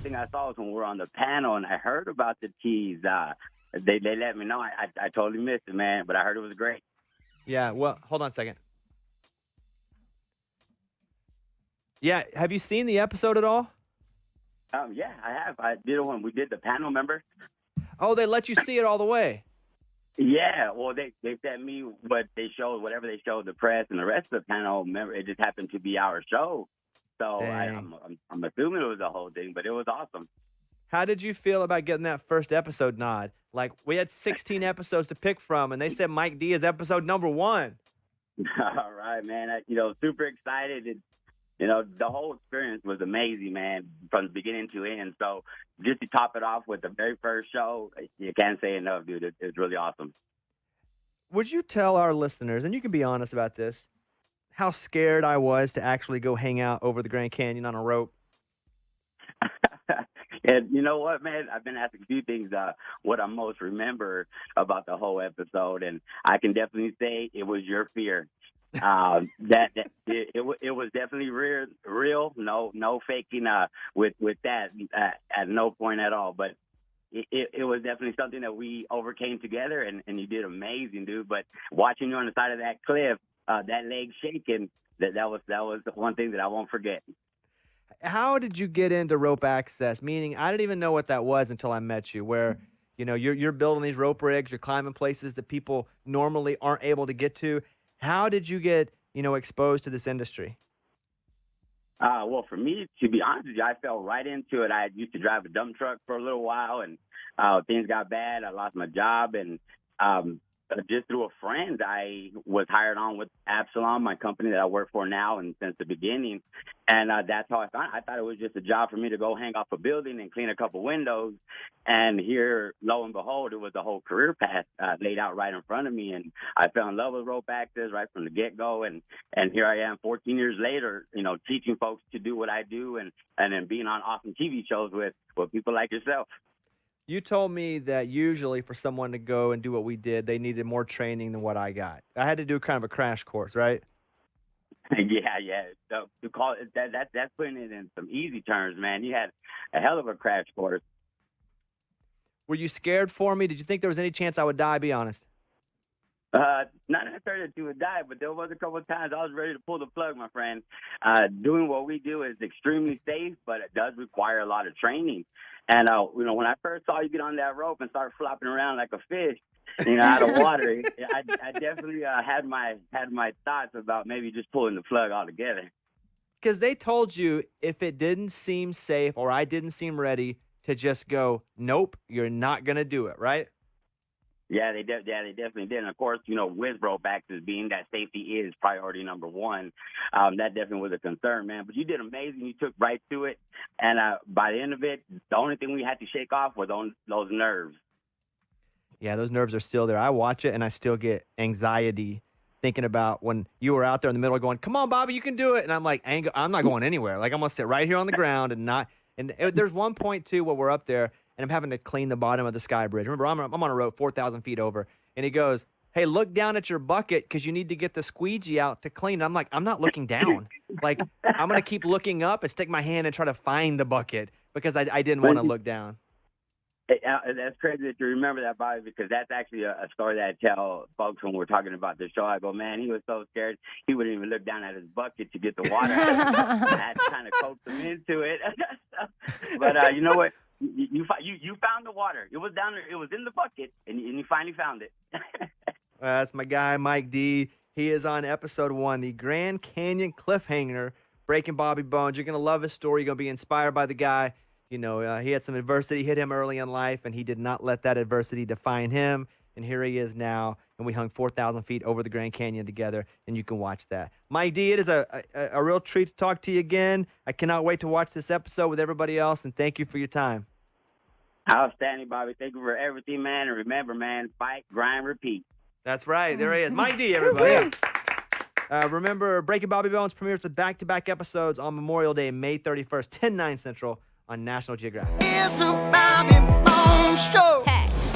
thing I saw was when we were on the panel and I heard about the tease. They let me know. I totally missed it, man, but I heard it was great. Yeah, well, hold on a second. Yeah, have you seen the episode at all? Yeah, I have. I did it when we did the panel, remember? Oh, they let you see it all the way. Yeah, well, they sent me what they showed, whatever they showed the press and the rest of the panel. Remember, it just happened to be our show, so I'm assuming it was the whole thing, but it was awesome. How did you feel about getting that first episode nod? Like, we had 16 episodes to pick from, and they said Mike D is episode number 1. All right, man. Super excited. The whole experience was amazing, man, from the beginning to end. So just to top it off with the very first show, you can't say enough, dude. It's really awesome. Would you tell our listeners, and you can be honest about this, how scared I was to actually go hang out over the Grand Canyon on a rope? And you know what, man? I've been asking a few things, what I most remember about the whole episode, and I can definitely say it was your fear. It was definitely real. No faking with that at no point at all. But it was definitely something that we overcame together, and you did amazing, dude. But watching you on the side of that cliff, that leg shaking, that was the one thing that I won't forget. How did you get into rope access? Meaning, I didn't even know what that was until I met you. Where you're building these rope rigs, you're climbing places that people normally aren't able to get to. How did you get exposed to this industry? Well, for me, to be honest with you, I fell right into it. I used to drive a dump truck for a little while, and things got bad. I lost my job, and just through a friend, I was hired on with Absalom, my company that I work for now and since the beginning. And that's how I found it. I thought it was just a job for me to go hang off a building and clean a couple windows. And here, lo and behold, it was a whole career path laid out right in front of me. And I fell in love with rope access right from the get-go. And here I am 14 years later, teaching folks to do what I do and then being on awesome TV shows with people like yourself. You told me that usually for someone to go and do what we did, they needed more training than what I got. I had to do kind of a crash course, right? Yeah. So to call it that's putting it in some easy terms, man. You had a hell of a crash course. Were you scared for me? Did you think there was any chance I would die? Be honest. Not necessarily that you would die, but there was a couple of times I was ready to pull the plug, my friend. Doing what we do is extremely safe, but it does require a lot of training. And, when I first saw you get on that rope and start flopping around like a fish, out of water, I definitely had my thoughts about maybe just pulling the plug altogether. Because they told you if it didn't seem safe or I didn't seem ready to just go, nope, you're not going to do it, right? Yeah, they definitely did. And, of course, with rope access being that safety is priority number one, that definitely was a concern, man. But you did amazing. You took right to it. And by the end of it, the only thing we had to shake off were those nerves. Yeah, those nerves are still there. I watch it, and I still get anxiety thinking about when you were out there in the middle going, come on, Bobby, you can do it. And I'm like, I'm not going anywhere. Like, I'm going to sit right here on the ground and not – and there's one point, too, where we're up there, and I'm having to clean the bottom of the sky bridge. Remember, I'm on a rope 4,000 feet over, and he goes, hey, look down at your bucket because you need to get the squeegee out to clean. I'm like, I'm not looking down. Like, I'm going to keep looking up and stick my hand and try to find the bucket because I didn't want to look down. That's crazy that you remember that, Bobby, because that's actually a story that I tell folks when we're talking about the show. I go, man, he was so scared he wouldn't even look down at his bucket to get the water. I had to kind of coax him into it. But you know what? You found the water. It was down there. It was in the bucket, and you finally found it. That's my guy, Mike D. He is on episode 1, the Grand Canyon Cliffhanger, Breaking Bobby Bones. You're going to love his story. You're going to be inspired by the guy. He had some adversity hit him early in life, and he did not let that adversity define him. And here he is now, and we hung 4,000 feet over the Grand Canyon together, and you can watch that. Mike D, it is a real treat to talk to you again. I cannot wait to watch this episode with everybody else, and thank you for your time. Outstanding, Bobby. Thank you for everything, man. And remember, man, fight, grind, repeat. That's right. There he is. Mike D, everybody. Remember, Breaking Bobby Bones premieres with back-to-back episodes on Memorial Day, May 31st, 10/9 Central on National Geographic. It's a Bobby Bones show.